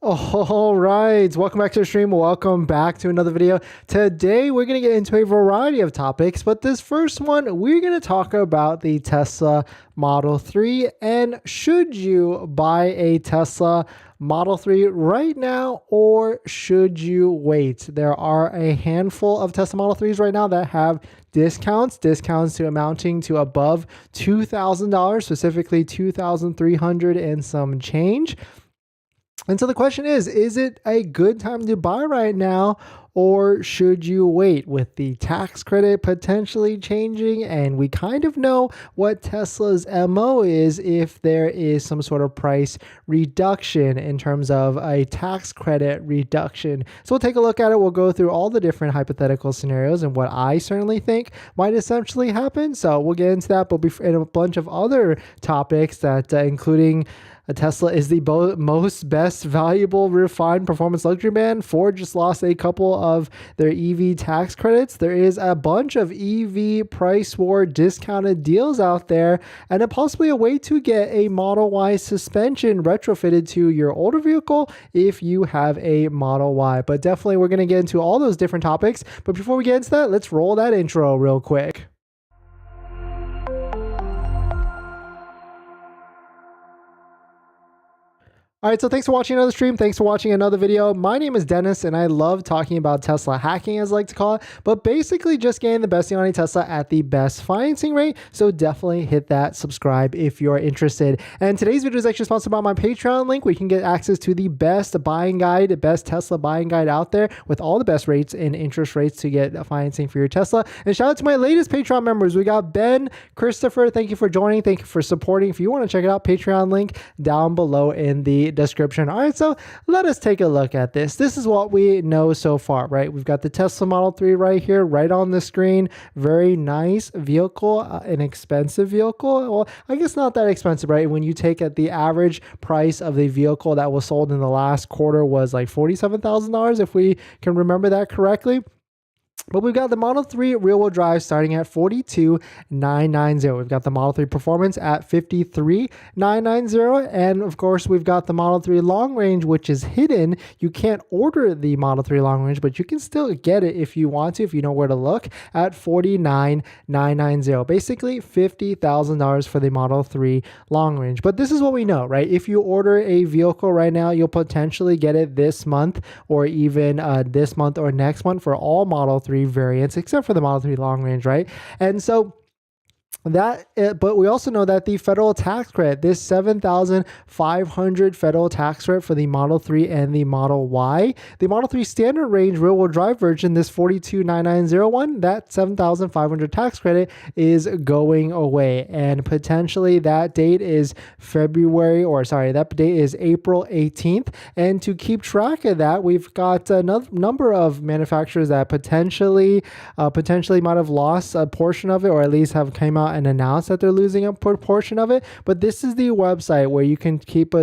All right, welcome back to the stream. Welcome back to another video. Today, we're going to get into a variety of topics, but this first one, we're going to talk about the Tesla Model 3 and should you buy a Tesla Model 3 right now or should you wait? There are a handful of Tesla Model 3s right now that have discounts to amounting to above $2,000, specifically $2,300 and some change. And so the question is it a good time to buy right now or should you wait? With the tax credit potentially changing, and we kind of know what Tesla's MO is if there is some sort of price reduction in terms of a tax credit reduction. So we'll take a look at it. We'll go through all the different hypothetical scenarios and what I certainly think might essentially happen. So we'll get into that, but and a bunch of other topics that including Tesla is the most best valuable refined performance luxury brand. Ford just lost a couple of their EV tax credits. There is a bunch of EV price war discounted deals out there, and possibly a way to get a Model Y suspension retrofitted to your older vehicle if you have a Model Y. But definitely we're going to get into all those different topics. But before we get into that, let's roll that intro real quick. All right, so thanks for watching another stream. Thanks for watching another video. My name is Dennis, and I love talking about Tesla hacking, as I like to call it, but basically just getting the best deal on a Tesla at the best financing rate. So definitely hit that subscribe if you're interested. And today's video is actually sponsored by my Patreon link, where you can get access to the best buying guide, the best Tesla buying guide out there with all the best rates and interest rates to get financing for your Tesla. And shout out to my latest Patreon members. We got Ben, Christopher. Thank you for joining. Thank you for supporting. If you want to check it out, Patreon link down below in the description. All right, so let us take a look at this. This is what we know so far, right? We've got the Tesla Model 3 right here, right on the screen. Very nice vehicle, an expensive vehicle. Well, I guess not that expensive, right? When you take at the average price of the vehicle that was sold in the last quarter was like $47,000, if we can remember that correctly. But we've got the Model 3 rear-wheel drive starting at $42,990. We've got the Model 3 Performance at $53,990. And of course, we've got the Model 3 Long Range, which is hidden. You can't order the Model 3 Long Range, but you can still get it if you want to, if you know where to look, at $49,990. Basically, $50,000 for the Model 3 Long Range. But this is what we know, right? If you order a vehicle right now, you'll potentially get it this month or even this month or next month for all Model 3 variants, except for the Model 3 Long Range, right? And so but we also know that the federal tax credit, this $7,500 federal tax credit for the Model 3 and the Model Y, the Model 3 standard range rear-wheel drive version, this $42,990 that $7,500 tax credit is going away, and potentially that date is that date is April 18th. And to keep track of that, we've got a number of manufacturers that potentially might have lost a portion of it, or at least have came out and announced that they're losing a portion of it. But this is the website where you can keep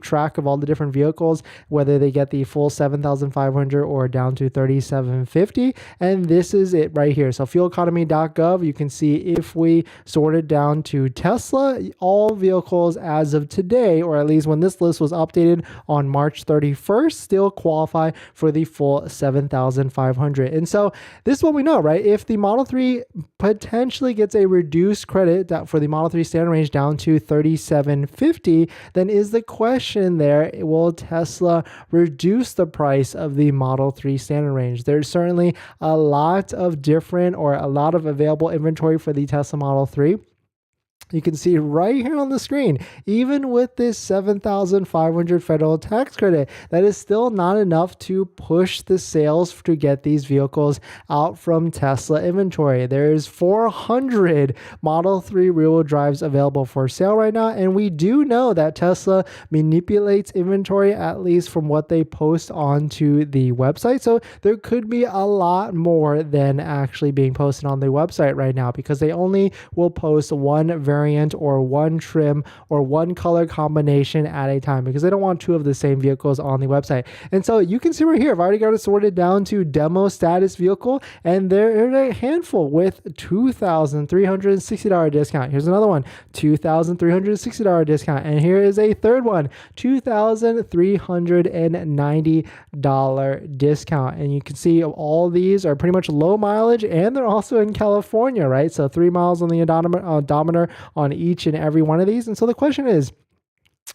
track of all the different vehicles, whether they get the full $7,500 or down to $3,750. And this is it right here. So fueleconomy.gov, you can see if we sort it down to Tesla, all vehicles as of today, or at least when this list was updated on March 31st, still qualify for the full $7,500. And so this is what we know, right? If the Model 3 potentially gets a reduced credit for the Model 3 standard range down to $3,750, then is the question there, will Tesla reduce the price of the Model 3 standard range? There's certainly a lot of available inventory for the Tesla Model 3. You can see right here on the screen, even with this $7,500 federal tax credit, that is still not enough to push the sales to get these vehicles out from Tesla inventory. There's 400 Model 3 rear-wheel drives available for sale right now, and we do know that Tesla manipulates inventory, at least from what they post onto the website. So there could be a lot more than actually being posted on the website right now, because they only will post one variant variant or one trim or one color combination at a time, because they don't want two of the same vehicles on the website. And so you can see right here, I've already got it sorted down to demo status vehicle, and there are a handful with $2,360 discount. Here's another one, $2,360 discount. And here is a third one, $2,390 discount. And you can see all these are pretty much low mileage, and they're also in California, right? So 3 miles on the odometer on each and every one of these. And so the question is,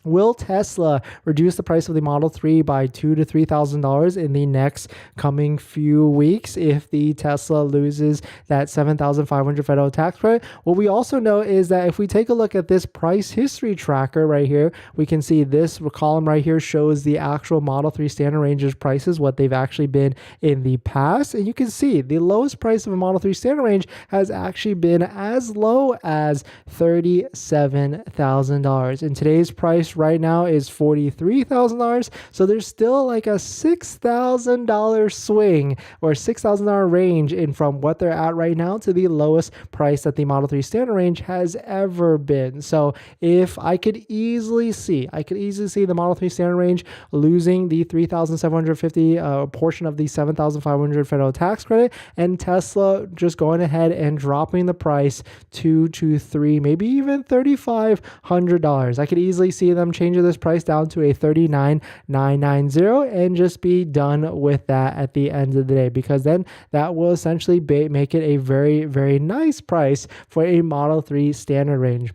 will Tesla reduce the price of the Model 3 by $2,000 to $3,000 in the next coming few weeks if the Tesla loses that $7,500 federal tax credit? What we also know is that if we take a look at this price history tracker right here, we can see this column right here shows the actual Model 3 standard ranges prices, what they've actually been in the past. And you can see the lowest price of a Model 3 standard range has actually been as low as $37,000. In today's price right now is $43,000. So there's still like a $6,000 swing or $6,000 range in from what they're at right now to the lowest price that the Model 3 standard range has ever been. So if I could easily see the Model 3 standard range losing the $3,750 portion of the $7,500 federal tax credit, and Tesla just going ahead and dropping the price to $3, maybe even $3,500. I could easily see them changing this price down to a $39,990 and just be done with that at the end of the day, because then that will essentially make it a very, very nice price for a Model 3 standard range.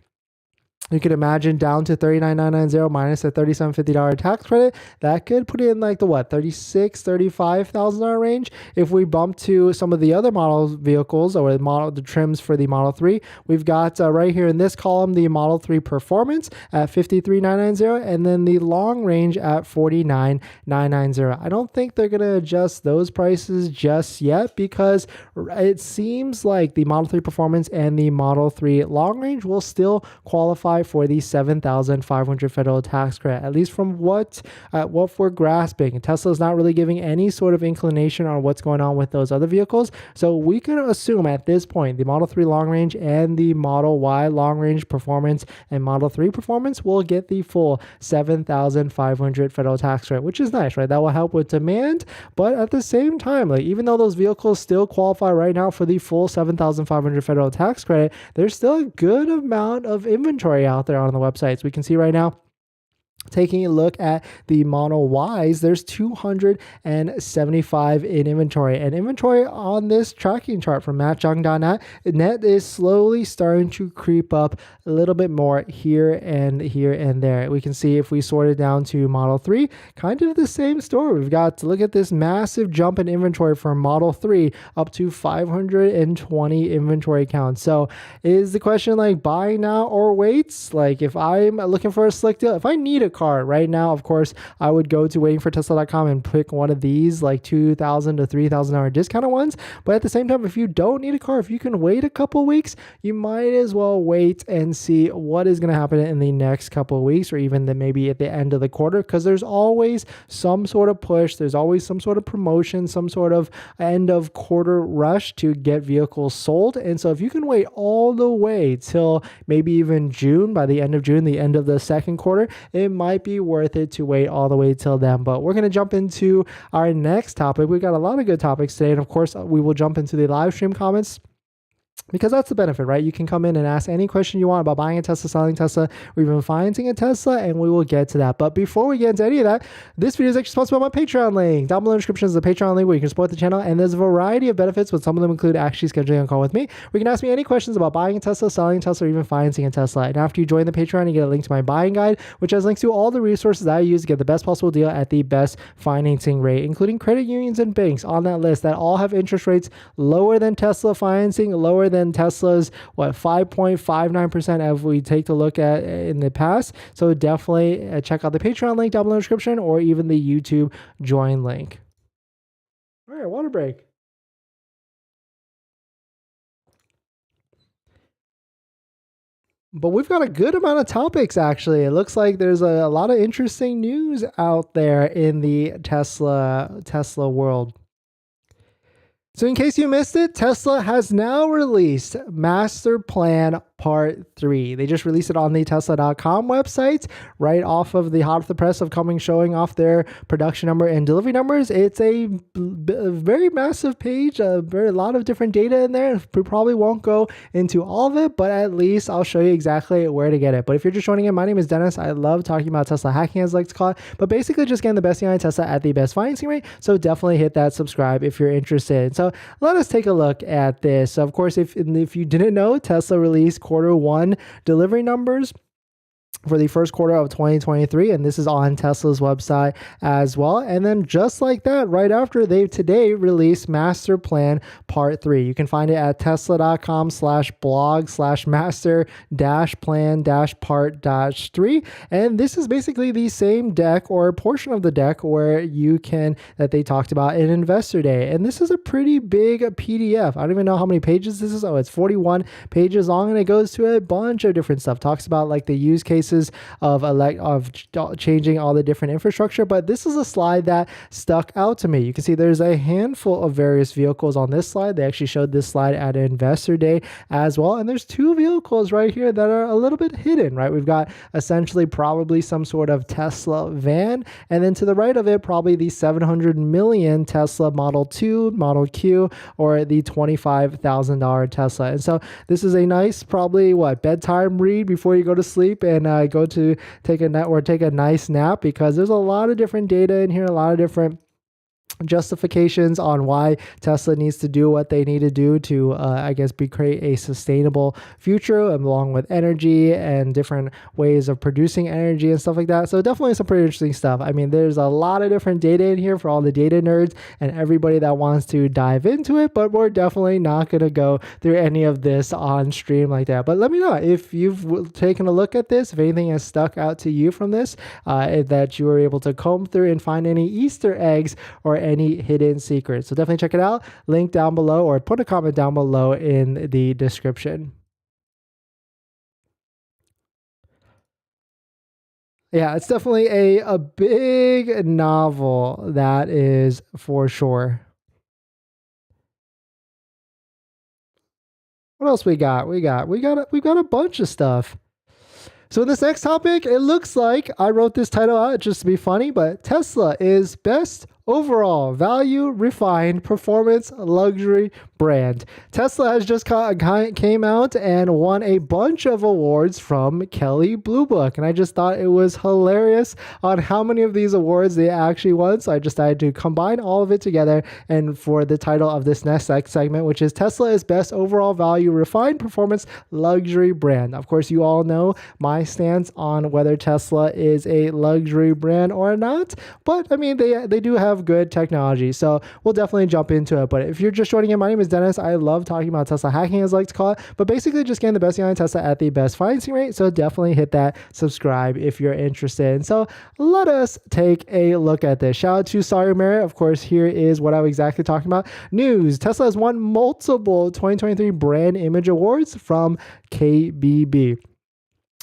You could imagine down to $39,990 minus a $3,750 tax credit. That could put it in like the $36,000, $35,000 range. If we bump to some of the other model vehicles or the trims for the Model 3, we've got right here in this column the Model 3 Performance at $53,990 and then the long range at $49,990. I don't think they're going to adjust those prices just yet, because it seems like the Model 3 Performance and the Model 3 long range will still qualify for the $7,500 federal tax credit, at least from what we're grasping. Tesla's not really giving any sort of inclination on what's going on with those other vehicles. So we can assume at this point the Model 3 long range and the Model Y long range performance and Model 3 performance will get the full $7,500 federal tax credit, which is nice, right? That will help with demand. But at the same time, like even though those vehicles still qualify right now for the full $7,500 federal tax credit, there's still a good amount of inventory out there on the websites. We can see right now, taking a look at the Model Ys, there's 275 in inventory. And inventory on this tracking chart from mattjung.net is slowly starting to creep up a little bit more here and there. We can see if we sort it down to Model 3, kind of the same story. We've got to look at this massive jump in inventory for Model 3 up to 520 inventory counts. So is the question like buy now or wait? Like if I'm looking for a slick deal, if I need a car right now, of course, I would go to waitingfortesla.com and pick one of these like $2,000 to $3,000 discounted ones. But at the same time, if you don't need a car, if you can wait a couple weeks, you might as well wait and see what is going to happen in the next couple of weeks, or even maybe at the end of the quarter, because there's always some sort of push, there's always some sort of promotion, some sort of end of quarter rush to get vehicles sold. And so if you can wait all the way till maybe even June, by the end of June, the end of the second quarter, it might be worth it to wait all the way till then. But we're going to jump into our next topic. We've got a lot of good topics today. And of course, we will jump into the live stream comments, because that's the benefit, right? You can come in and ask any question you want about buying a Tesla, selling Tesla, or even financing a Tesla, and we will get to that. But before we get into any of that, this video is actually sponsored by my Patreon link. Down below in the description is the Patreon link where you can support the channel, and there's a variety of benefits, but some of them include actually scheduling a call with me. We can ask me any questions about buying a Tesla, selling a Tesla, or even financing a Tesla. And after you join the Patreon, you get a link to my buying guide, which has links to all the resources that I use to get the best possible deal at the best financing rate, including credit unions and banks on that list that all have interest rates lower than Tesla financing, lower than Tesla's 5.59% if we take a look at in the past. So definitely check out the Patreon link down below in the description, or even the YouTube join link. All right, water break. But we've got a good amount of topics, actually. It looks like there's a lot of interesting news out there in the Tesla world. So in case you missed it, Tesla has now released Master Plan Part 3. They just released it on the Tesla.com website, right off of the hot off the press of showing off their production number and delivery numbers. It's a very massive page, a lot of different data in there. We probably won't go into all of it, but at least I'll show you exactly where to get it. But if you're just joining in, my name is Dennis. I love talking about Tesla hacking, as I like to call it, but basically just getting the best deal on Tesla at the best financing rate. So definitely hit that subscribe if you're interested. So let us take a look at this. So of course, if you didn't know, Tesla released Q1 delivery numbers for the first quarter of 2023, and this is on Tesla's website as well. And then just like that, right after, they today released Master Plan Part 3. You can find it at tesla.com/blog/master-plan-part-3. And this is basically the same deck or a portion of the deck where that they talked about in Investor Day. And this is a pretty big PDF. I don't even know how many pages this is. Oh, it's 41 pages long, and it goes to a bunch of different stuff. Talks about like the use cases of changing all the different infrastructure, but this is a slide that stuck out to me. You can see there's a handful of various vehicles on this slide. They actually showed this slide at Investor Day as well, and there's two vehicles right here that are a little bit hidden, right? We've got essentially probably some sort of Tesla van, and then to the right of it, probably the 700 million Tesla Model 2, Model Q, or the $25,000 Tesla. And so this is a nice, probably bedtime read before you go to sleep and go to take a nice nap, because there's a lot of different data in here, a lot of different justifications on why Tesla needs to do what they need to do to create a sustainable future, along with energy and different ways of producing energy and stuff like that. So definitely some pretty interesting stuff. I mean, there's a lot of different data in here for all the data nerds and everybody that wants to dive into it, but we're definitely not going to go through any of this on stream like that. But let me know if you've taken a look at this, if anything has stuck out to you from this, that you were able to comb through and find any Easter eggs or any hidden secrets. So definitely check it out. Link down below, or put a comment down below in the description. Yeah, it's definitely a big novel, that is for sure. What else we got? We've got a bunch of stuff. So in this next topic, it looks like I wrote this title out just to be funny, but Tesla is best overall value refined performance luxury brand. Tesla has just came out and won a bunch of awards from Kelley Blue Book, and I just thought it was hilarious on how many of these awards they actually won. So I just decided to combine all of it together, and for the title of this next segment, which is Tesla is best overall value refined performance luxury brand. Of course, you all know my stance on whether Tesla is a luxury brand or not, but I mean, they do have good technology, so we'll definitely jump into it. But if you're just joining in, my name is Dennis. I love talking about Tesla hacking, as I like to call it, but basically just getting the best deal on Tesla at the best financing rate. So definitely hit that subscribe if you're interested. And so let us take a look at this. Shout out to Sorry Mary. Of course, here is what I'm exactly talking about. News: Tesla has won multiple 2023 brand image awards from KBB.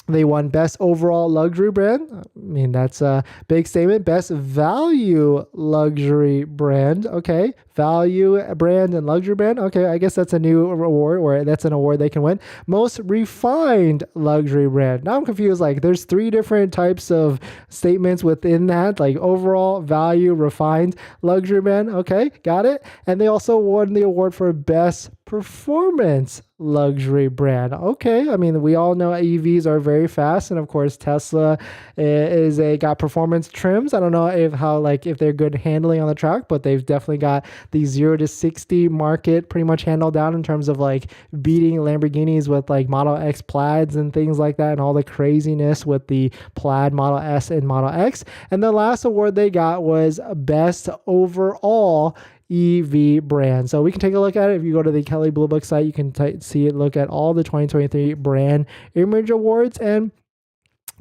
They won Best Overall Luxury Brand. I mean, that's a big statement. Best Value Luxury Brand. Okay. Value brand and luxury brand. Okay. I guess that's a new award, or that's an award they can win. Most Refined Luxury Brand. Now I'm confused. Like, there's three different types of statements within that, like overall, value, refined, luxury brand. Okay. Got it. And they also won the award for Best Performance Luxury Brand. Okay, I mean, we all know EVs are very fast, and of course Tesla got performance trims. I don't know if they're good handling on the track, but they've definitely got the 0 to 60 market pretty much handled down in terms of like beating Lamborghinis with like Model X Plaids and things like that, and all the craziness with the Plaid Model S and Model X. And the last award they got was Best Overall EV brand. So we can take a look at it. If you go to the Kelley Blue Book site, you can look at all the 2023 brand image awards, and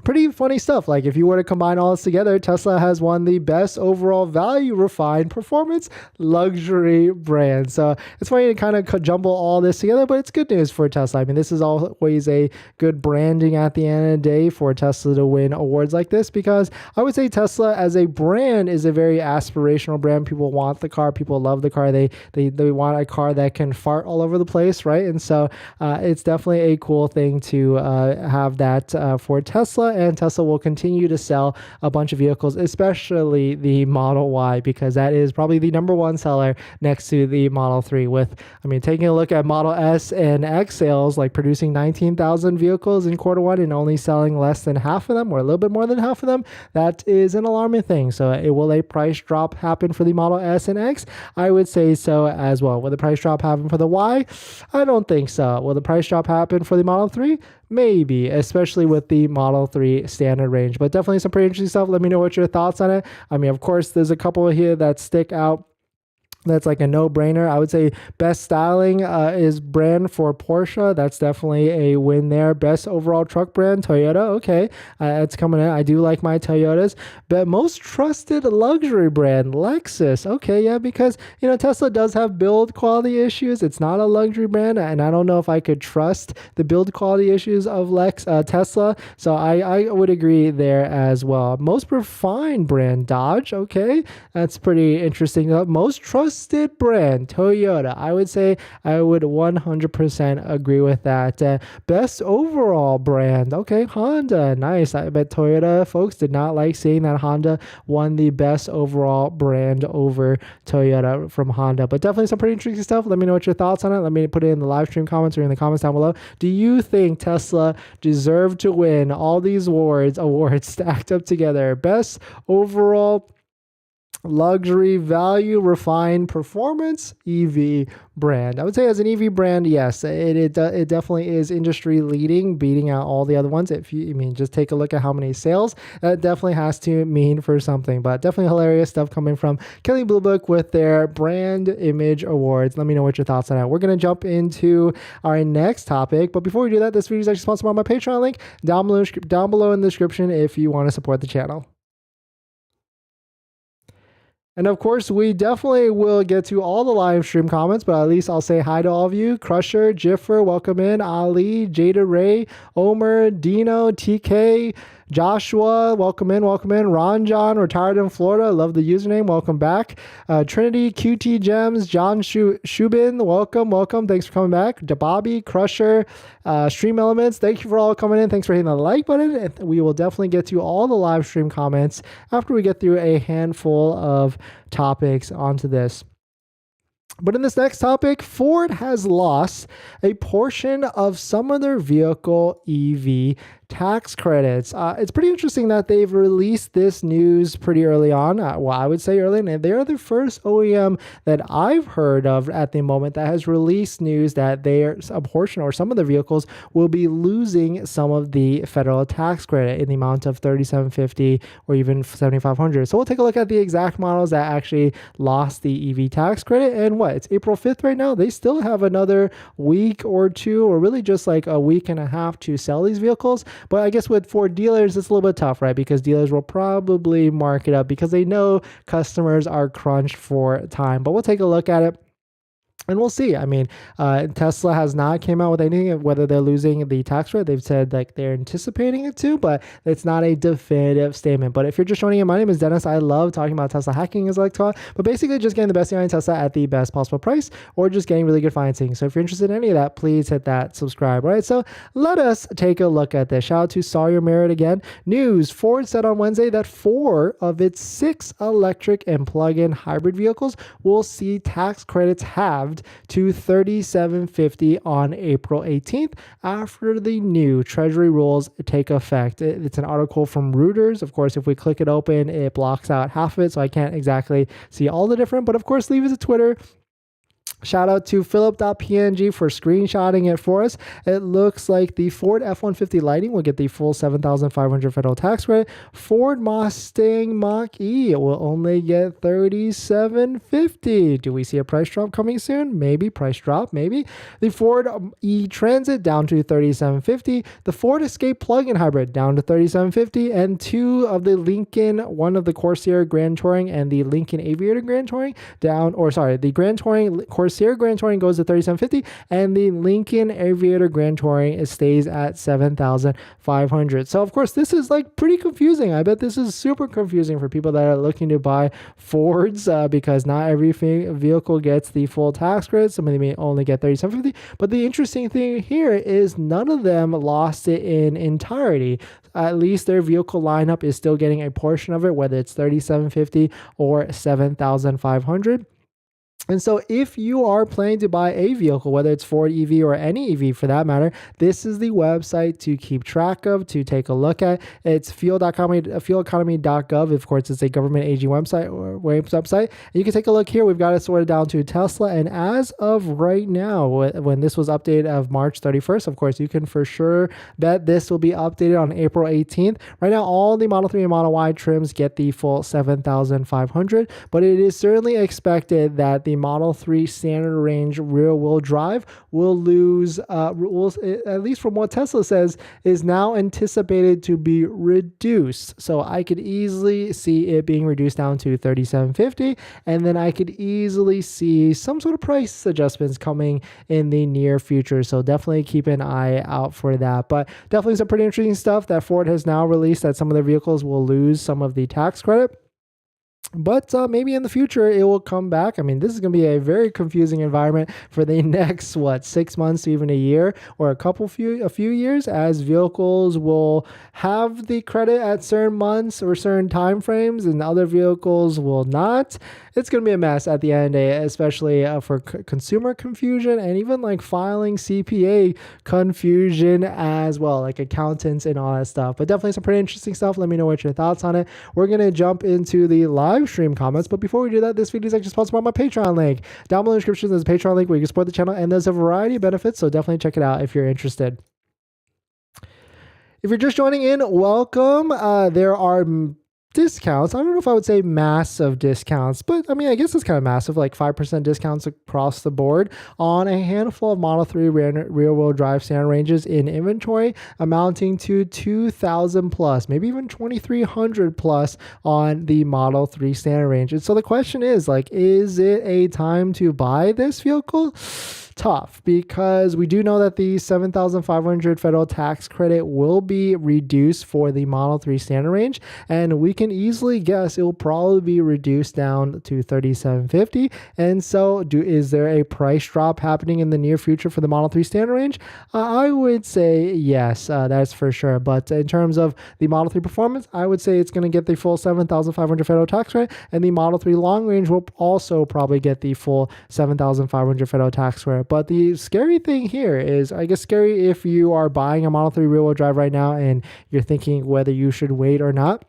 pretty funny stuff. Like if you were to combine all this together, Tesla has won the best overall value, refined performance, luxury brand. So it's funny to kind of jumble all this together, but it's good news for Tesla. I mean, this is always a good branding at the end of the day for Tesla to win awards like this, because I would say Tesla as a brand is a very aspirational brand. People want the car. People love the car. They want a car that can fart all over the place, right? And so it's definitely a cool thing to have that for Tesla. And Tesla will continue to sell a bunch of vehicles, especially the Model Y, because that is probably the #1 seller next to the Model 3. With, I mean, taking a look at Model S and X sales, like producing 19,000 vehicles in Q1 and only selling less than half of them, or a little bit more than half of them, that is an alarming thing. So will a price drop happen for the Model S and X? I would say so as well. Will the price drop happen for the Y? I don't think so. Will the price drop happen for the Model 3? Maybe, especially with the Model 3 standard range. But definitely some pretty interesting stuff. Let me know what your thoughts on it. I mean, of course, there's a couple here that stick out. That's like a no-brainer. I would say best styling is brand for Porsche. That's definitely a win there. Best overall truck brand, Toyota. Okay, that's coming in. I do like my Toyotas. But most trusted luxury brand, Lexus. Okay, yeah, because, you know, Tesla does have build quality issues. It's not a luxury brand, and I don't know if I could trust the build quality issues of Tesla. So I would agree there as well. Most refined brand, Dodge. Okay, that's pretty interesting. Most trusted brand, Toyota. I would say I would 100% agree with that. Best overall brand, okay, Honda. Nice. I bet Toyota folks did not like seeing that Honda won the best overall brand over Toyota from Honda. But definitely some pretty interesting stuff. Let me know what your thoughts on it. Let me put it in the live stream comments or in the comments down below. Do you think Tesla deserved to win all these awards stacked up together? Best overall luxury value refined performance EV brand. I would say as an EV brand, yes, it definitely is industry leading, beating out all the other ones. If you, I mean, just take a look at how many sales, that definitely has to mean for something. But definitely hilarious stuff coming from Kelley Blue Book with their brand image awards. Let me know what your thoughts on that. We're going to jump into our next topic, but before we do that, this video is actually sponsored by my Patreon link down below in the description if you want to support the channel. And of course, we definitely will get to all the live stream comments, but at least I'll say hi to all of you. Crusher, Jiffer, welcome in. Ali, Jada Ray, Omer, Dino, TK, Joshua, welcome in, welcome in. Ron John, retired in Florida, love the username, welcome back. Trinity, QT Gems, John Shubin, welcome, thanks for coming back. Dababi, Crusher, Stream Elements, thank you for all coming in, thanks for hitting the like button, and we will definitely get to all the live stream comments after we get through a handful of topics onto this. But in this next topic, Ford has lost a portion of some of their vehicle EV tax credits. It's pretty interesting that they've released this news pretty early on. Well, I would say early, and they're the first OEM that I've heard of at the moment that has released news that a portion or some of the vehicles will be losing some of the federal tax credit in the amount of $3,750 or even $7,500. So we'll take a look at the exact models that actually lost the EV tax credit. And what? It's April 5th right now. They still have another week or two, or really just like a week and a half to sell these vehicles. But I guess with Ford dealers, it's a little bit tough, right? Because dealers will probably mark it up because they know customers are crunched for time. But we'll take a look at it. And we'll see. I mean, Tesla has not came out with anything, whether they're losing the tax rate. They've said like they're anticipating it to, but it's not a definitive statement. But if you're just joining in, my name is Dennis. I love talking about Tesla hacking, as I like to call it, but basically just getting the best deal on Tesla at the best possible price, or just getting really good financing. So if you're interested in any of that, please hit that subscribe, right? So let us take a look at this. Shout out to Sawyer Merritt again. News, Ford said on Wednesday that 4 of its 6 electric and plug-in hybrid vehicles will see tax credits halved to $3,750 on April 18th after the new Treasury rules take effect. It's an article from Reuters. Of course, if we click it open, it blocks out half of it, so I can't exactly see all the different, but of course, leave it to Twitter. Shout out to Philip.png for screenshotting it for us. It looks like the Ford F-150 Lightning will get the full $7,500 federal tax credit. Ford Mustang Mach-E will only get $3,750. Do we see a price drop coming soon? Maybe. Price drop, maybe. The Ford E-Transit down to $3,750. The Ford Escape plug-in hybrid down to $3,750. And two of the Lincoln, one of the Corsair Grand Touring and the Lincoln Aviator Grand Touring the Grand Touring Corsair Grand Touring goes to $3,750, and the Lincoln Aviator Grand Touring stays at $7,500. So of course this is like pretty confusing. I bet this is super confusing for people that are looking to buy Fords because not every vehicle gets the full tax credit. Some of them may only get $3,750. But the interesting thing here is none of them lost it in entirety. At least their vehicle lineup is still getting a portion of it, whether it's $3,750 or $7,500. And so if you are planning to buy a vehicle, whether it's Ford EV or any EV for that matter, this is the website to keep track of, to take a look at. It's fueleconomy.gov. Of course, it's a government aging website. And you can take a look here. We've got it sorted down to Tesla. And as of right now, when this was updated of March 31st, of course, you can for sure bet this will be updated on April 18th. Right now, all the Model 3 and Model Y trims get the full $7,500, but it is certainly expected that the Model 3 standard range rear-wheel drive will lose, at least from what Tesla says, is now anticipated to be reduced. So I could easily see it being reduced down to $3,750, and then I could easily see some sort of price adjustments coming in the near future. So definitely keep an eye out for that. But definitely some pretty interesting stuff that Ford has now released, that some of their vehicles will lose some of the tax credit. But maybe in the future it will come back. I mean, this is going to be a very confusing environment for the next 6 months to even a year, or a few years, as vehicles will have the credit at certain months or certain time frames and other vehicles will not. It's going to be a mess at the end of the day, especially for consumer confusion and even like filing CPA confusion as well, like accountants and all that stuff. But definitely some pretty interesting stuff. Let me know what your thoughts on it. We're going to jump into the live stream comments, but before we do that, this video is actually sponsored by my Patreon link. Down below in the description, there's a Patreon link where you can support the channel, and there's a variety of benefits, so definitely check it out if you're interested. If you're just joining in, welcome. There are discounts. I don't know if I would say massive discounts, but I mean, I guess it's kind of massive, like 5% discounts across the board on a handful of Model 3 rear-wheel drive standard ranges in inventory, amounting to 2,000 plus, maybe even 2,300 plus on the Model 3 standard range. And so the question is, like, is it a time to buy this vehicle? Tough, because we do know that the $7,500 federal tax credit will be reduced for the Model 3 standard range, and we can easily guess it will probably be reduced down to $3,750. And so is there a price drop happening in the near future for the Model 3 standard range? I would say yes, that's for sure. But in terms of the Model 3 performance, I would say it's going to get the full $7,500 federal tax credit, and the Model 3 long range will also probably get the full $7,500 federal tax credit. But the scary thing here is, I guess scary if you are buying a Model 3 rear-wheel drive right now and you're thinking whether you should wait or not.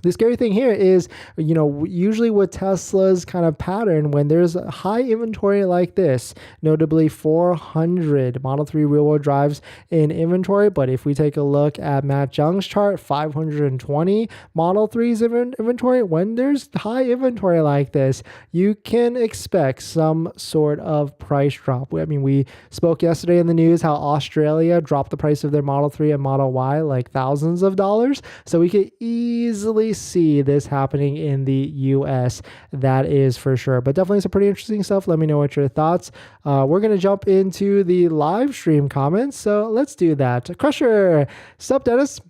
The scary thing here is, usually with Tesla's kind of pattern, when there's a high inventory like this, notably 400 Model 3 rear-wheel drives in inventory, but if we take a look at Matt Jung's chart, 520 Model 3s in inventory, when there's high inventory like this, you can expect some sort of price drop. I mean, we spoke yesterday in the news how Australia dropped the price of their Model 3 and Model Y like thousands of dollars, so we could easily see this happening in the US, that is for sure. But definitely some pretty interesting stuff. Let me know what your thoughts. We're going to jump into the live stream comments, so let's do that. Crusher, sup Dennis?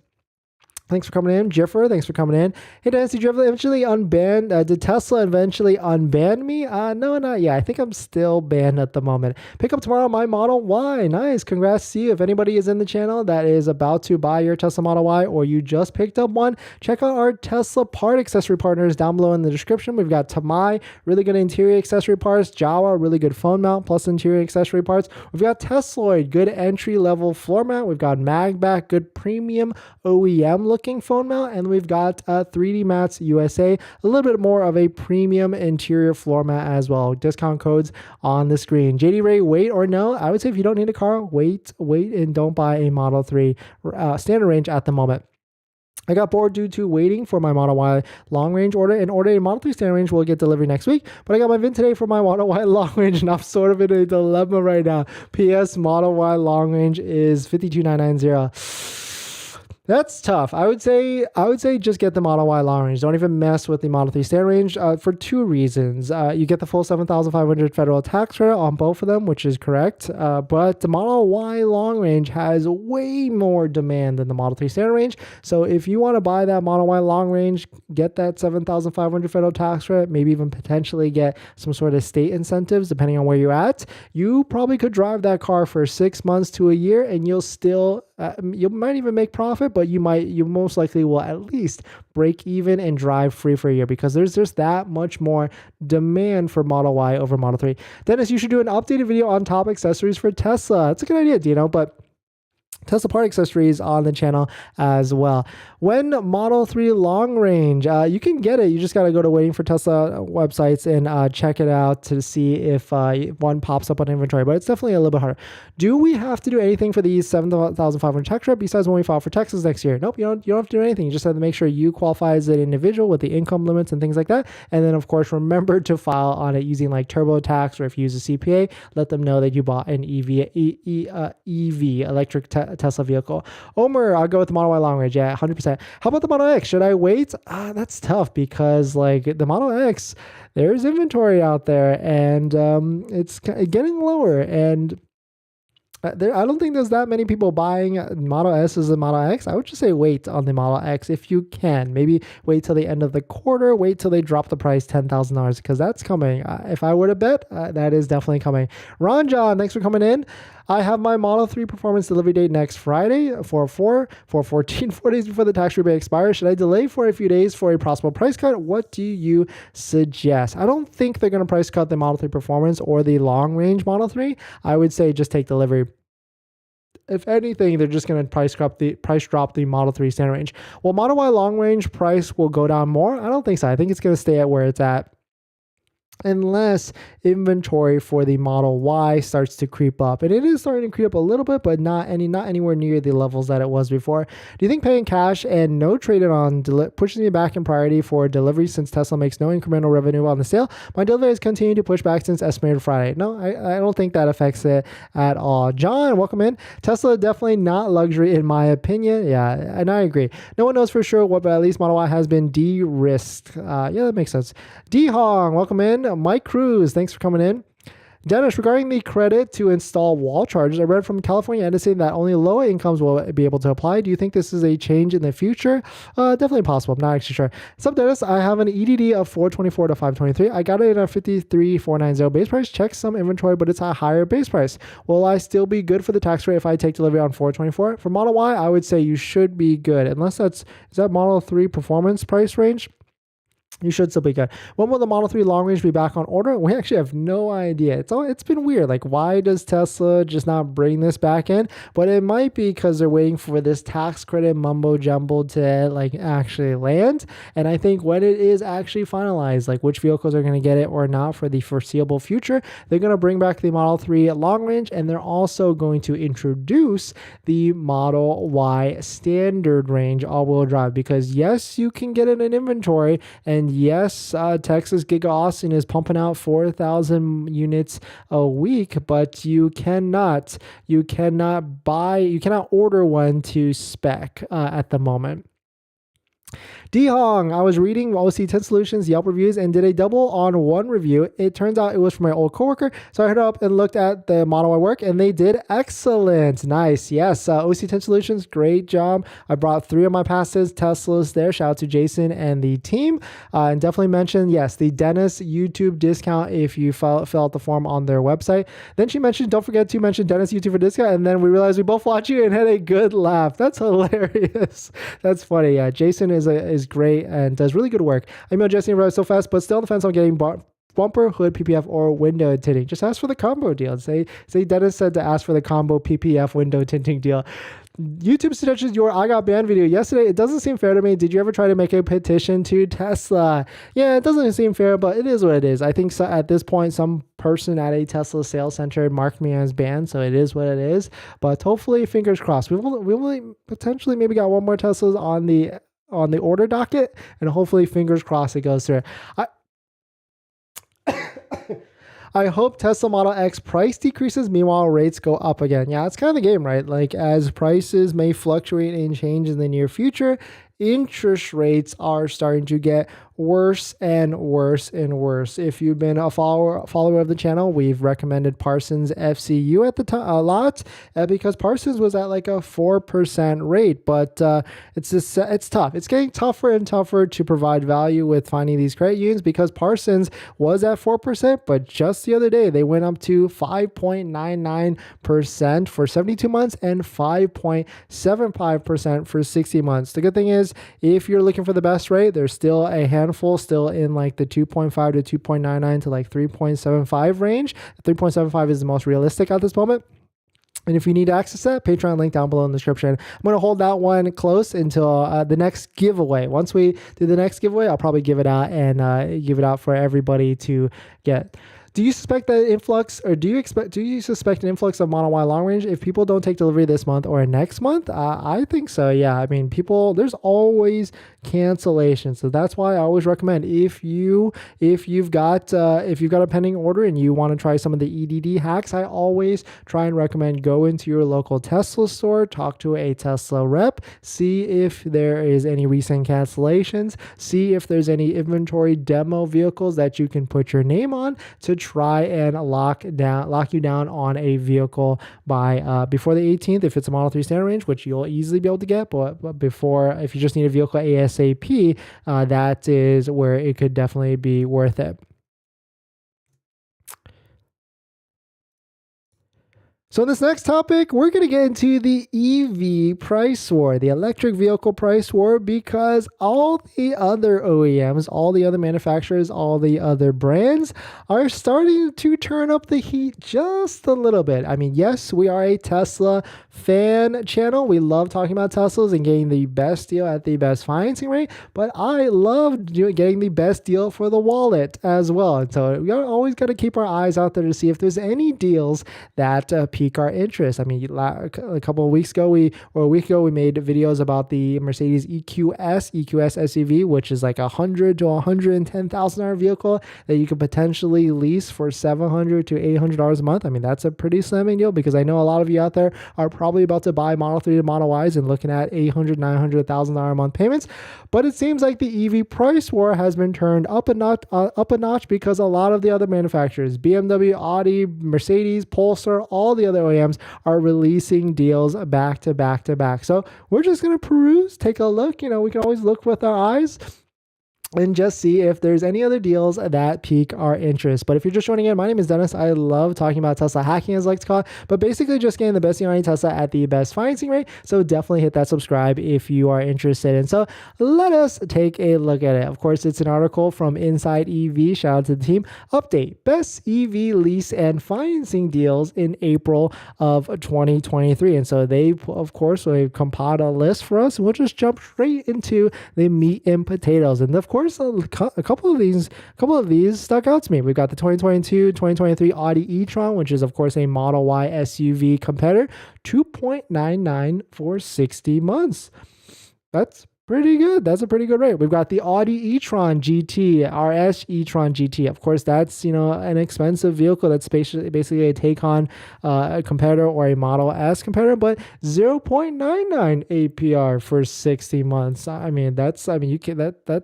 Thanks for coming in. Jiffer, thanks for coming in. Hey, Dennis, did you ever eventually unban? Did Tesla eventually unban me? No, not yet. I think I'm still banned at the moment. Pick up tomorrow my Model Y. Nice. Congrats to you. If anybody is in the channel that is about to buy your Tesla Model Y, or you just picked up one, check out our Tesla part accessory partners down below in the description. We've got Tamai, really good interior accessory parts. Jawa, really good phone mount plus interior accessory parts. We've got Tesloid, good entry level floor mount. We've got MAGBAK, good premium OEM look looking phone mount, and we've got 3D Mats USA, a little bit more of a premium interior floor mat as well. Discount codes on the screen. JD Ray, wait or no? I would say if you don't need a car, wait, and don't buy a Model 3 standard range at the moment. I got bored due to waiting for my Model Y long range order and ordered a Model 3 standard range will get delivery next week. But I got my VIN today for my Model Y long range, and I'm sort of in a dilemma right now. PS Model Y long range is 52990. That's tough. I would say just get the Model Y long range. Don't even mess with the Model 3 standard range for two reasons. You get the full $7,500 federal tax credit on both of them, which is correct. But the Model Y long range has way more demand than the Model 3 standard range. So if you want to buy that Model Y long range, get that $7,500 federal tax credit, maybe even potentially get some sort of state incentives depending on where you're at. You probably could drive that car for 6 months to a year, and you'll still you might even make profit, but you most likely will at least break even and drive free for a year because there's just that much more demand for Model Y over Model 3. Dennis, you should do an updated video on top accessories for Tesla. That's a good idea, Dino, but Tesla part accessories on the channel as well. When Model 3 long range, you can get it. You just got to go to Waiting for Tesla websites and check it out to see if one pops up on inventory, but it's definitely a little bit harder. Do we have to do anything for these 7,500 tax credit besides when we file for Texas next year? Nope, you don't have to do anything. You just have to make sure you qualify as an individual with the income limits and things like that. And then, of course, remember to file on it using like TurboTax, or if you use a CPA, let them know that you bought an EV, electric Tesla vehicle. Omer, I'll go with the Model Y long range. Yeah, 100%. How about the Model X? Should I wait? That's tough because like the Model X, there's inventory out there and it's getting lower, and I don't think there's that many people buying Model S's and Model X. I would just say wait on the Model X if you can. Maybe wait till the end of the quarter. Wait till they drop the price $10,000 because that's coming. If I were to bet, that is definitely coming. Ron John, thanks for coming in. I have my Model 3 performance delivery date next Friday, 4/14, 4 days before the tax rebate expires. Should I delay for a few days for a possible price cut? What do you suggest? I don't think they're going to price cut the Model 3 performance or the long range Model 3. I would say just take delivery. If anything, they're just going to price drop the Model 3 standard range. Well, Model Y long range price will go down more. I don't think so. I think it's going to stay at where it's at, unless inventory for the Model Y starts to creep up. And it is starting to creep up a little bit, but not anywhere near the levels that it was before. Do you think paying cash and no trade-in on pushes me back in priority for delivery since Tesla makes no incremental revenue on the sale? My delivery has continued to push back since estimated Friday. No, I don't think that affects it at all. John, welcome in. Tesla definitely not luxury in my opinion. Yeah, and I agree. No one knows for sure what, but at least Model Y has been de-risked. Yeah, that makes sense. D-Hong, welcome in. Mike Cruz, thanks for coming in. Dennis, regarding the credit to install wall chargers, I read from California Edison that only low incomes will be able to apply. Do you think this is a change in the future? Definitely possible. I'm not actually sure. What's up, Dennis? I have an EDD of 424 to 523. I got it in a 53490 base price. Check some inventory, but it's a higher base price. Will I still be good for the tax rate if I take delivery on 424? For Model Y, I would say you should be good, unless is that Model 3 performance price range? You should still be good. When will the Model 3 long range be back on order? We actually have no idea. It's been weird. Like, why does Tesla just not bring this back in? But it might be because they're waiting for this tax credit mumbo jumbo to like actually land. And I think when it is actually finalized, like which vehicles are going to get it or not for the foreseeable future, they're going to bring back the Model 3 long range, and they're also going to introduce the Model Y standard range all-wheel drive, because yes, you can get it in inventory, and yes, Texas Giga Austin is pumping out 4,000 units a week, but you cannot order one to spec at the moment. D-Hong, I was reading OC10 Solutions Yelp reviews and did a double on one review. It turns out it was from my old coworker, so I hit up and looked at the Model Y work, and they did excellent. Nice. Yes, OC10 Solutions, great job. I brought 3 of my passes, Teslas there. Shout out to Jason and the team. And definitely mention, yes, the Dennis YouTube discount if you fill out the form on their website. Then she mentioned, don't forget to mention Dennis YouTube for discount, and then we realized we both watched you and had a good laugh. That's hilarious. That's funny. Yeah, Jason is great and does really good work. I emailed Jesse and realized so fast, but still on the fence on getting bumper, hood, PPF, or window tinting. Just ask for the combo deal. Say Dennis said to ask for the combo PPF window tinting deal. YouTube suggested your I got banned video yesterday. It doesn't seem fair to me. Did you ever try to make a petition to Tesla? Yeah, it doesn't seem fair, but it is what it is. I think so, at this point, some person at a Tesla sales center marked me as banned, so it is what it is. But hopefully, fingers crossed. We will potentially maybe got one more Teslas on the order docket, and hopefully, fingers crossed, it goes through. I hope Tesla Model X price decreases, meanwhile rates go up again. Yeah, it's kind of the game, right? Like, as prices may fluctuate and change in the near future, interest rates are starting to get worse and worse and worse. If you've been a follower of the channel, we've recommended Parsons FCU at the time a lot because Parsons was at like a 4% rate, but it's tough. It's getting tougher and tougher to provide value with finding these credit unions because Parsons was at 4%, but just the other day they went up to 5.99% for 72 months and 5.75% for 60 months. The good thing is, if you're looking for the best rate, there's still a handful still in like the 2.5 to 2.99 to like 3.75 range. 3.75 is the most realistic at this moment. And if you need to access that, Patreon link down below in the description. I'm going to hold that one close until the next giveaway. Once we do the next giveaway, I'll probably give it out and give it out for everybody to get. Do you suspect that influx, or do you suspect an influx of Model Y long range if people don't take delivery this month or next month? I think so. Yeah. I mean, there's always cancellations. So that's why I always recommend if you've got a pending order and you want to try some of the EDD hacks, I always try and recommend go into your local Tesla store, talk to a Tesla rep, see if there is any recent cancellations, see if there's any inventory demo vehicles that you can put your name on to try and lock you down on a vehicle by before the 18th if it's a Model 3 standard range, which you'll easily be able to get, but before, if you just need a vehicle ASAP, that is where it could definitely be worth it. So in this next topic, we're going to get into the EV price war, the electric vehicle price war, because all the other OEMs, all the other manufacturers, all the other brands are starting to turn up the heat just a little bit. I mean, yes, we are a Tesla fan channel. We love talking about Teslas and getting the best deal at the best financing rate, but I love getting the best deal for the wallet as well. And so we always got to keep our eyes out there to see if there's any deals that pique our interest. I mean, a couple of weeks ago, a week ago, we made videos about the Mercedes EQS SUV, which is like $100,000 to $110,000 vehicle that you could potentially lease for $700 to $800 a month. I mean, that's a pretty slamming deal because I know a lot of you out there are probably about to buy Model 3 to Model Ys and looking at $800,000, $900,000 a month payments. But it seems like the EV price war has been turned up a notch because a lot of the other manufacturers, BMW, Audi, Mercedes, Polestar, all the other OEMs are releasing deals back to back to back. So we're just going to peruse, take a look. We can always look with our eyes and just see if there's any other deals that pique our interest. But if you're just joining in, my name is Dennis. I love talking about Tesla hacking, as I like to call it, but basically just getting the best deal on Tesla at the best financing rate. So definitely hit that subscribe if you are interested. And so let us take a look at it. Of course, it's an article from Inside EV. Shout out to the team. Update: best EV lease and financing deals in April of 2023. And so they, of course, they've compiled a list for us. We'll just jump straight into the meat and potatoes. And of course, a couple of these stuck out to me. We've got the 2022-2023 Audi e-tron, which is of course a Model Y SUV competitor, 2.99 for 60 months. That's pretty good. That's a pretty good rate. We've got the Audi e-tron GT, RS e-tron GT. Of course, that's an expensive vehicle that's basically a take on a competitor or a Model S competitor, but 0.99 APR for 60 months.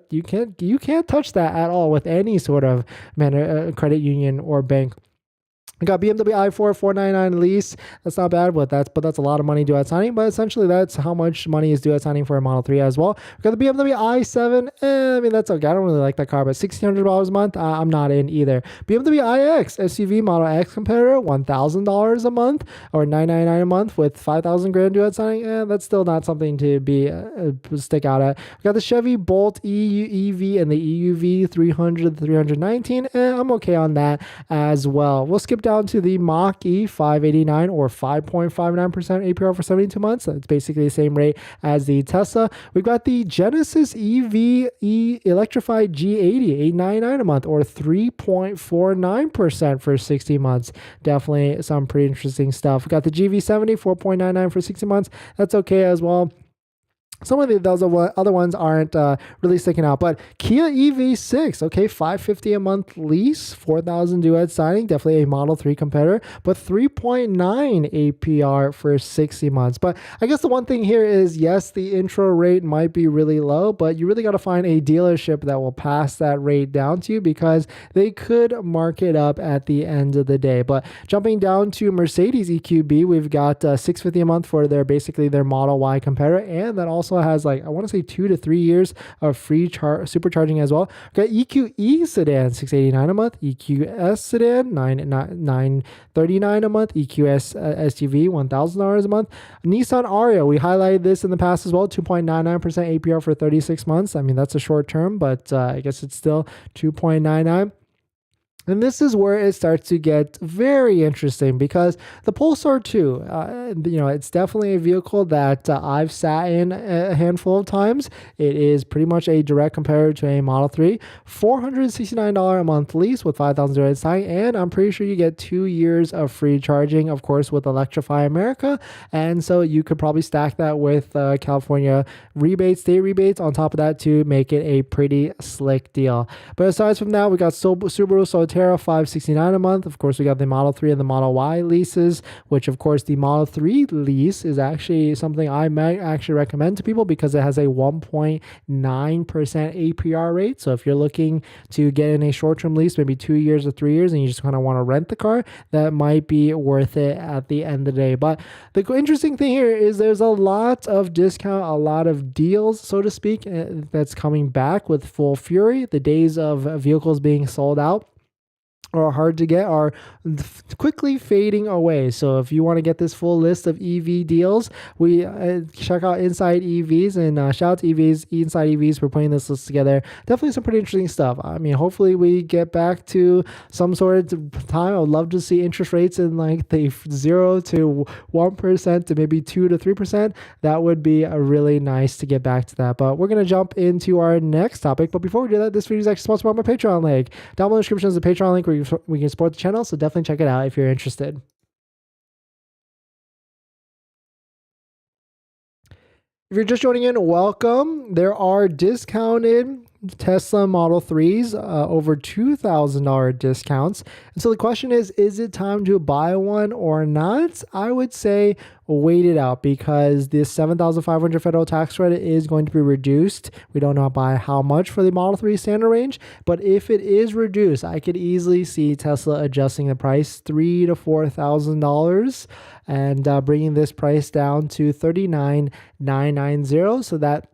You can't touch that at all with any sort of credit union or bank. We got BMW i4 499 lease. That's not bad, but that's a lot of money due at signing. But essentially, that's how much money is due at signing for a Model 3 as well. We got the BMW i7. I mean, that's okay. I don't really like that car, but $1,600 a month, I'm not in either. BMW iX SUV Model X competitor, $1,000 a month or $999 a month with 5,000 grand due at signing. That's still not something to be stick out at. We got the Chevy Bolt EV and the EUV 300 319. I'm okay on that as well. We'll skip down to the Mach-E 589 or 5.59% APR for 72 months. That's basically the same rate as the Tesla. We've got the Genesis EV electrified G80 899 a month or 3.49% for 60 months. Definitely some pretty interesting stuff. We got the GV70 4.99 for 60 months. That's okay as well. Some of those other ones aren't really sticking out, but Kia EV6, okay, $550 a month lease, $4,000 due at signing, definitely a Model 3 competitor, but 3.9 APR for 60 months. But I guess the one thing here is, yes, the intro rate might be really low, but you really got to find a dealership that will pass that rate down to you because they could mark it up at the end of the day. But jumping down to Mercedes EQB, we've got $650 a month for basically their Model Y competitor, and that also has like, I want to say 2 to 3 years of free supercharging as well. Got EQE sedan, $689 a month, EQS sedan, $939 a month, EQS SUV, $1,000 a month. Nissan Ariya, we highlighted this in the past as well, 2.99% APR for 36 months. I mean, that's a short term, but I guess it's still 2.99. And this is where it starts to get very interesting because the Pulsar 2, it's definitely a vehicle that I've sat in a handful of times. It is pretty much a direct competitor to a Model 3. $469 a month lease with 5,000 direct sign, and I'm pretty sure you get 2 years of free charging, of course, with Electrify America. And so you could probably stack that with California rebates, state rebates on top of that to make it a pretty slick deal. But aside from that, we got Subaru Solterra, $569 a month. Of course, we got the Model 3 and the Model Y leases, which of course the Model 3 lease is actually something I might actually recommend to people because it has a 1.9% APR rate. So if you're looking to get in a short-term lease, maybe 2 years or 3 years, and you just kind of want to rent the car, that might be worth it at the end of the day. But the interesting thing here is there's a lot of discount, a lot of deals, so to speak, that's coming back with full fury. The days of vehicles being sold out or hard to get are quickly fading away. So if you want to get this full list of EV deals, we check out Inside EVs, and shout out to Inside EVs for putting this list together. Definitely some pretty interesting stuff. I mean, hopefully we get back to some sort of time. I would love to see interest rates in like the 0 to 1% to maybe 2 to 3%. That would be really nice to get back to that. But we're going to jump into our next topic. But before we do that, this video is actually sponsored by my Patreon link. Down below in the description is the Patreon link where we can support the channel, so definitely check it out if you're interested. If you're just joining in, welcome. There are discounted Tesla Model 3s, over $2,000 discounts. And so the question is it time to buy one or not? I would say wait it out because this $7,500 federal tax credit is going to be reduced. We don't know by how much for the Model 3 standard range, but if it is reduced, I could easily see Tesla adjusting the price $3,000 to $4,000 and bringing this price down to $39,990, so that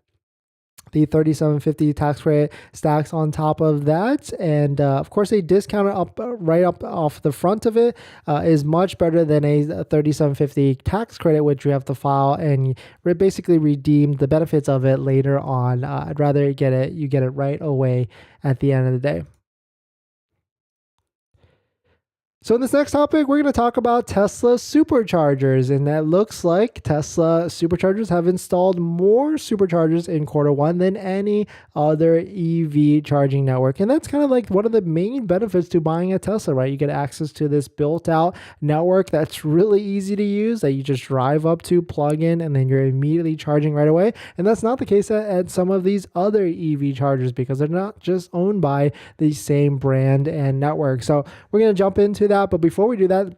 the $3,750 tax credit stacks on top of that. And of course, a discount right up off the front of it is much better than a $3,750 tax credit, which you have to file and basically redeem the benefits of it later on. I'd rather you get it right away at the end of the day. So in this next topic, we're going to talk about Tesla superchargers, and that looks like Tesla superchargers have installed more superchargers in Q1 than any other EV charging network. And that's kind of like one of the main benefits to buying a Tesla, right? You get access to this built out network that's really easy to use, that you just drive up to, plug in, and then you're immediately charging right away. And that's not the case at some of these other EV chargers because they're not just owned by the same brand and network. So we're going to jump into that. But before we do that,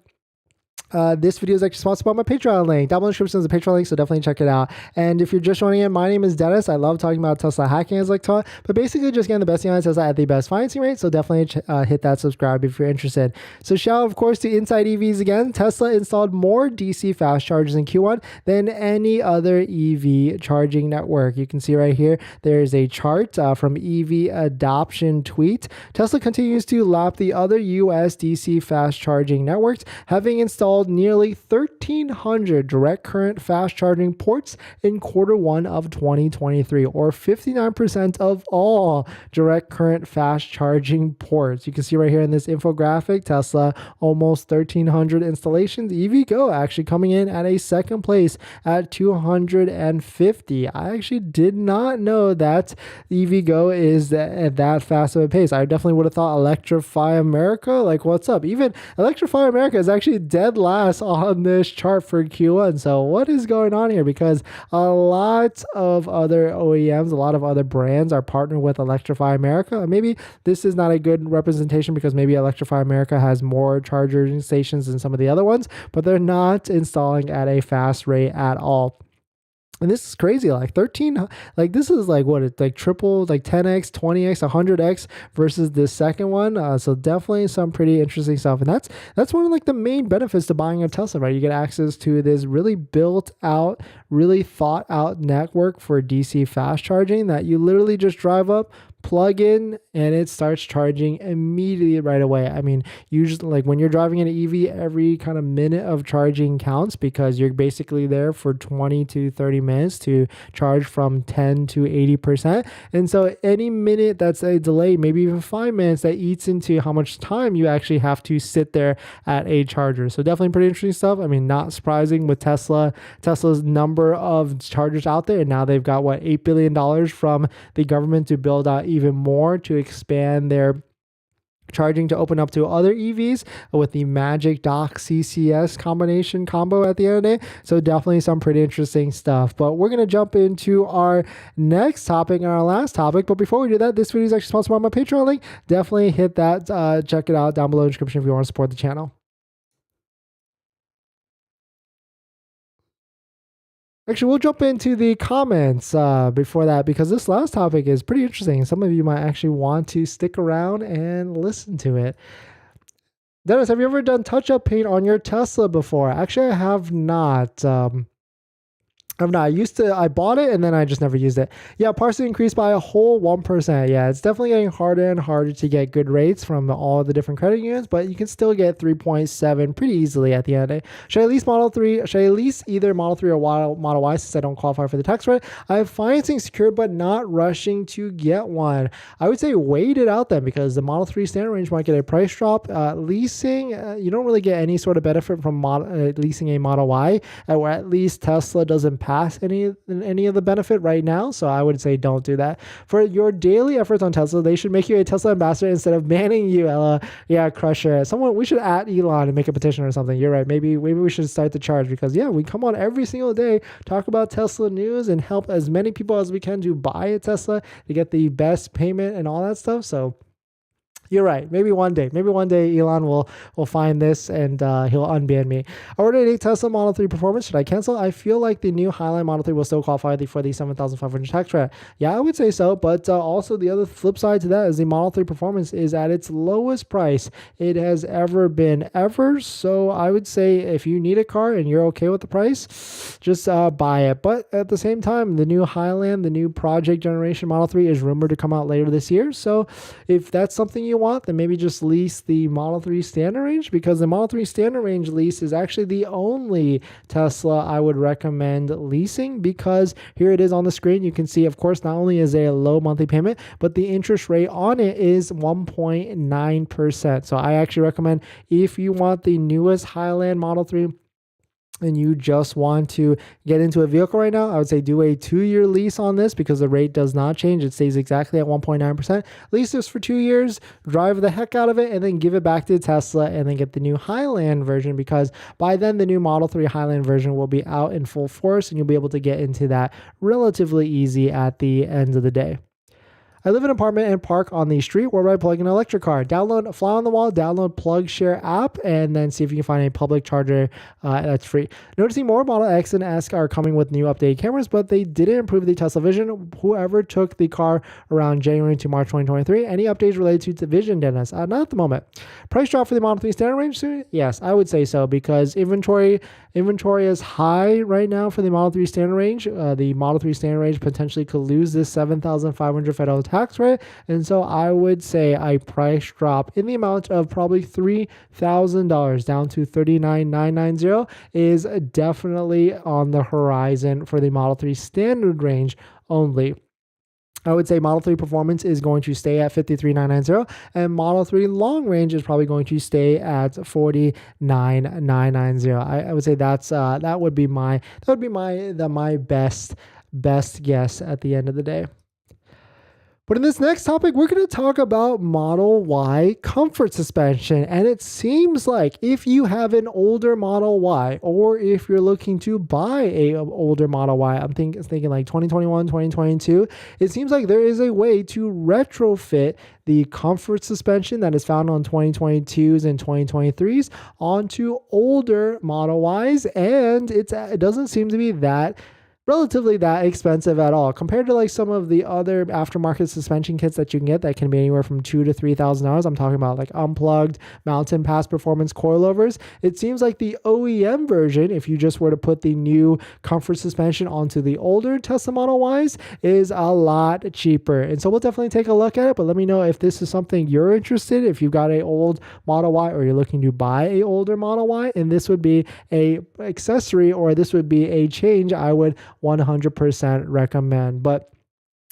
This video is actually sponsored by my Patreon link. Down below in the description is a Patreon link, so definitely check it out. And if you're just joining in, my name is Dennis. I love talking about Tesla hacking as like taught, but basically just getting the best deal on Tesla at the best financing rate. So definitely hit that subscribe if you're interested. So shout out, of course, to Inside EVs again. Tesla installed more DC fast chargers in Q1 than any other EV charging network. You can see right here, there's a chart from EV Adoption Tweet. Tesla continues to lap the other US DC fast charging networks, having installed nearly 1,300 direct current fast charging ports in Q1 of 2023, or 59% of all direct current fast charging ports. You can see right here in this infographic, Tesla almost 1,300 installations. EVgo actually coming in at a second place at 250. I actually did not know that EVgo is at that fast of a pace. I definitely would have thought Electrify America, like what's up? Even Electrify America is actually dead last on this chart for Q1. So what is going on here? Because a lot of other OEMs, a lot of other brands are partnered with Electrify America. Maybe this is not a good representation because maybe Electrify America has more charging stations than some of the other ones, but they're not installing at a fast rate at all. And this is crazy, like 13, like this is like what it's like triple, like 10x, 20x, 100x versus this second one. So definitely some pretty interesting stuff. And that's one of like the main benefits to buying a Tesla, right? You get access to this really built out, really thought out network for DC fast charging that you literally just drive up, plug in, and it starts charging immediately right away. I mean, usually like when you're driving an EV, every kind of minute of charging counts because you're basically there for 20 to 30 minutes to charge from 10 to 80%. And so any minute that's a delay, maybe even 5 minutes, that eats into how much time you actually have to sit there at a charger. So definitely pretty interesting stuff. I mean, not surprising with Tesla's number of chargers out there. And now they've got what, $8 billion from the government to build out even more to expand their charging to open up to other EVs with the MAGBAK CCS combo at the end of the day. So definitely some pretty interesting stuff. But we're going to jump into our next topic and our last topic. But before we do that, this video is actually sponsored by my Patreon link. Definitely hit that. Check it out down below in the description if you want to support the channel. Actually, we'll jump into the comments before that because this last topic is pretty interesting. Some of you might actually want to stick around and listen to it. Dennis, have you ever done touch-up paint on your Tesla before? Actually, I have not. I bought it and then I just never used it. Yeah, parts increased by a whole 1%. Yeah, it's definitely getting harder and harder to get good rates from all the different credit unions, but you can still get 3.7 pretty easily at the end of the day. Should I lease Model 3? Should I lease either Model 3 or Model Y since I don't qualify for the tax credit? I have financing secured, but not rushing to get one. I would say wait it out then because the Model 3 standard range might get a price drop. Leasing, you don't really get any sort of benefit from leasing a Model Y, or at least Tesla doesn't pass any of the benefit right now. So I would say don't do that. For your daily efforts on Tesla, they should make you a Tesla ambassador instead of banning you, Ella. Yeah, Crusher. We should at Elon and make a petition or something. You're right. Maybe we should start the charge because yeah, we come on every single day, talk about Tesla news and help as many people as we can to buy a Tesla to get the best payment and all that stuff. So you're right. Maybe one day Elon will find this and he'll unban me. I ordered a Tesla Model 3 Performance. Should I cancel? I feel like the new Highline Model 3 will still qualify for the $7,500 tax credit. Yeah, I would say so. But also the other flip side to that is the Model 3 Performance is at its lowest price it has ever been ever. So I would say if you need a car and you're okay with the price, just buy it. But at the same time, the new Highland, the new Project Generation Model 3 is rumored to come out later this year. So if that's something you want, then maybe just lease the Model 3 Standard Range, because the Model 3 Standard Range lease is actually the only Tesla I would recommend leasing, because here it is on the screen. You can see, of course, not only is it a low monthly payment, but the interest rate on it is 1.9%. So I actually recommend, if you want the newest Highland Model 3 and you just want to get into a vehicle right now, I would say do a 2-year lease on this because the rate does not change. It stays exactly at 1.9%. Lease this for 2 years, drive the heck out of it, and then give it back to Tesla and then get the new Highland version, because by then the new Model 3 Highland version will be out in full force and you'll be able to get into that relatively easy at the end of the day. I live in an apartment and park on the street. Where do I plug in an electric car? Download Fly on the Wall, download Plug Share app, and then see if you can find a public charger that's free. Noticing more Model X and S are coming with new updated cameras, but they didn't improve the Tesla Vision. Whoever took the car around January to March 2023, any updates related to the Vision, Dennis? Not at the moment. Price drop for the Model 3 standard range soon? Yes, I would say so, because inventory is high right now for the Model 3 standard range. The Model 3 standard range potentially could lose this $7,500 federal tax rate, and so I would say a price drop in the amount of probably $3,000 down to $39,990 is definitely on the horizon for the Model 3 standard range only. I would say Model 3 Performance is going to stay at $53,990, and Model 3 Long Range is probably going to stay at $49,990. I would say that would be my best guess at the end of the day. But in this next topic, we're going to talk about Model Y comfort suspension. And it seems like if you have an older Model Y, or if you're looking to buy an older Model Y, I'm thinking like 2021, 2022, it seems like there is a way to retrofit the comfort suspension that is found on 2022s and 2023s onto older Model Ys. And it doesn't seem to be relatively that expensive at all compared to like some of the other aftermarket suspension kits that you can get that can be anywhere from $2,000 to $3,000. I'm talking about like unplugged mountain pass performance coilovers. It seems like the OEM version, if you just were to put the new comfort suspension onto the older Tesla Model Ys, is a lot cheaper. And so we'll definitely take a look at it, but let me know if this is something you're interested in, if you've got an old Model Y or you're looking to buy an older Model Y, and this would be a accessory, or this would be a change I would 100% recommend. But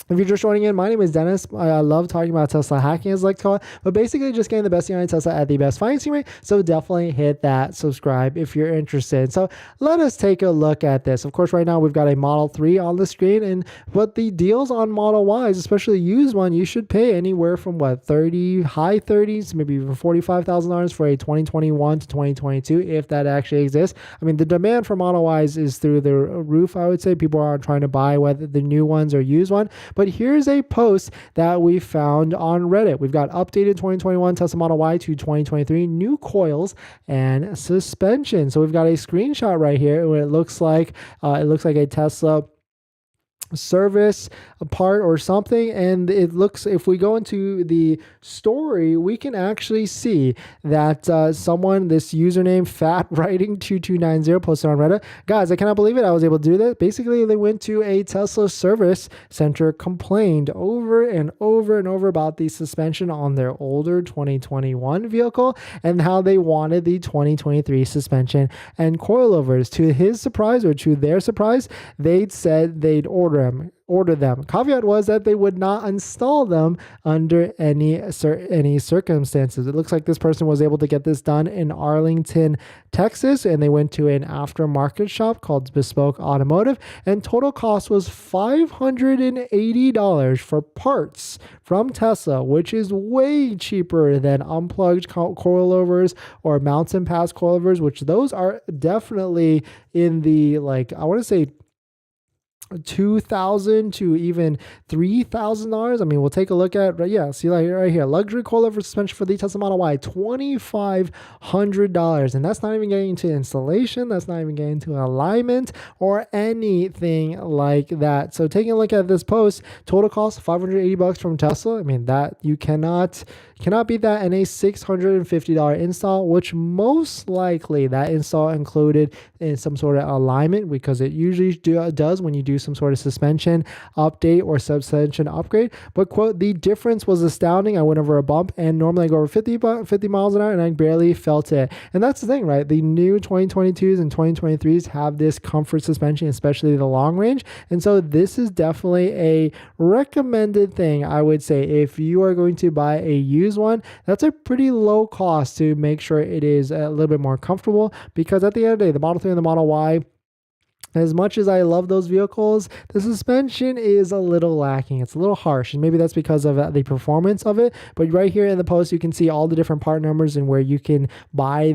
if you're just joining in, my name is Dennis. I love talking about Tesla hacking, as I like to call it, but basically just getting the best deal on Tesla at the best financing rate. So definitely hit that subscribe if you're interested. So let us take a look at this. Of course, right now we've got a Model 3 on the screen, but the deals on Model Ys, especially used one, you should pay anywhere from high 30s, maybe even $45,000 for a 2021 to 2022, if that actually exists. I mean, the demand for Model Ys is through the roof, I would say. People are trying to buy whether the new ones or used one. But here's a post that we found on Reddit. We've got updated 2021 Tesla Model Y to 2023 new coils and suspension. So we've got a screenshot right here where it looks like a Tesla service part or something, and it looks, if we go into the story, we can actually see that someone, this username fatwriting2290, posted on Reddit. Guys, I cannot believe it, I was able to do that. Basically, they went to a Tesla service center, complained over and over and over about the suspension on their older 2021 vehicle and how they wanted the 2023 suspension and coilovers. To his surprise, or to their surprise, they'd said they'd order them. Caveat was that they would not install them under any circumstances. It looks like this person was able to get this done in Arlington, Texas, and they went to an aftermarket shop called Bespoke Automotive, and total cost was $580 for parts from Tesla, which is way cheaper than unplugged coilovers or mountain pass coilovers, which those are definitely in the, like, I want to say $2,000 to even $3,000. I mean, we'll take a look at, see right here, luxury coilover suspension for the Tesla Model Y, $2,500, and that's not even getting into installation, that's not even getting into alignment or anything like that. So taking a look at this post, total cost $580 from Tesla. I mean, that you cannot beat that, and a $650 install, which most likely that install included in some sort of alignment, because it usually does when you do some sort of suspension update or suspension upgrade. But quote, the difference was astounding. I went over a bump, and normally I go over 50 miles an hour, and I barely felt it. And that's the thing, right? The new 2022s and 2023s have this comfort suspension, especially the long range. And so this is definitely a recommended thing, I would say. If you are going to buy a used one, that's a pretty low cost to make sure it is a little bit more comfortable, because at the end of the day, the Model 3 and the Model Y, As much as I love those vehicles, the suspension is a little lacking. It's a little harsh, and maybe that's because of the performance of it. But right here in the post, you can see all the different part numbers and where you can buy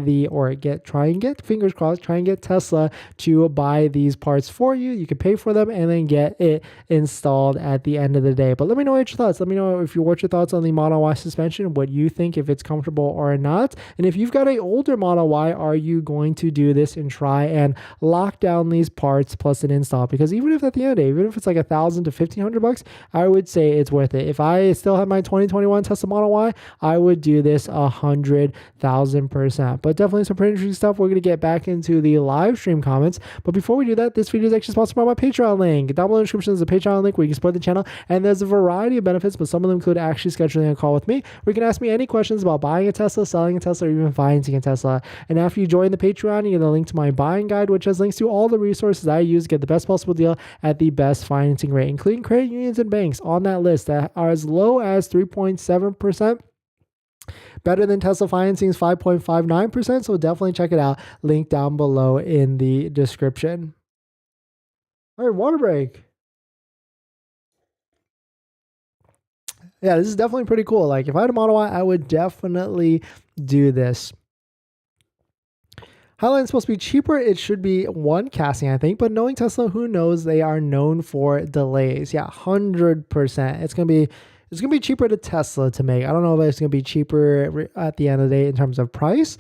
try and get, fingers crossed, try and get Tesla to buy these parts for you. You can pay for them and then get it installed at the end of the day. But let me know what your thoughts. Let me know what's your thoughts on the Model Y suspension, what you think, if it's comfortable or not. And if you've got an older Model Y, are you going to do this and try and lock down these parts plus an install? Because even if at the end of the day, even if it's like $1,000 to $1,500, I would say it's worth it. If I still have my 2021 Tesla Model Y, I would do this 100,000%. But definitely some pretty interesting stuff. We're going to get back into the live stream comments. But before we do that, this video is actually sponsored by my Patreon link. Down below in the description is a Patreon link where you can support the channel. And there's a variety of benefits, but some of them include actually scheduling a call with me, where you can ask me any questions about buying a Tesla, selling a Tesla, or even financing a Tesla. And after you join the Patreon, you get a link to my buying guide, which has links to all the resources I use to get the best possible deal at the best financing rate, including credit unions and banks on that list that are as low as 3.7%. Better than Tesla financing's 5.59%. So definitely check it out. Link down below in the description. All right, water break. Yeah, this is definitely pretty cool. Like if I had a Model Y, I would definitely do this. Highline's supposed to be cheaper. It should be one casting, I think. But knowing Tesla, who knows? They are known for delays. Yeah, 100%. It's gonna be cheaper to Tesla to make. I don't know if it's gonna be cheaper at the end of the day in terms of price.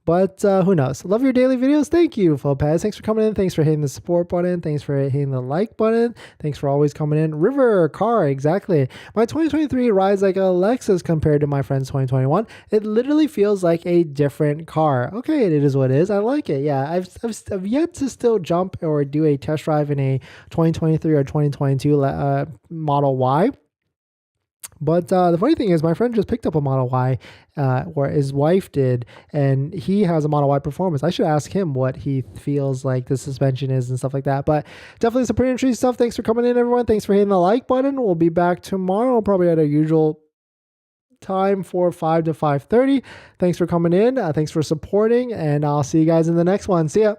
But who knows? Love your daily videos. Thank you, Lopez. Thanks for coming in. Thanks for hitting the support button. Thanks for hitting the like button. Thanks for always coming in. River car, exactly. My 2023 rides like a Lexus compared to my friend's 2021. It literally feels like a different car. Okay, it is what it is. I like it. Yeah, I've yet to still jump or do a test drive in a 2023 or 2022 Model Y. But the funny thing is, my friend just picked up a Model Y, or his wife did, and he has a Model Y Performance. I should ask him what he feels like the suspension is and stuff like that. But definitely some pretty interesting stuff. Thanks for coming in, everyone. Thanks for hitting the like button. We'll be back tomorrow, probably at our usual time for 5 to 5:30. Thanks for coming in. Thanks for supporting, and I'll see you guys in the next one. See ya.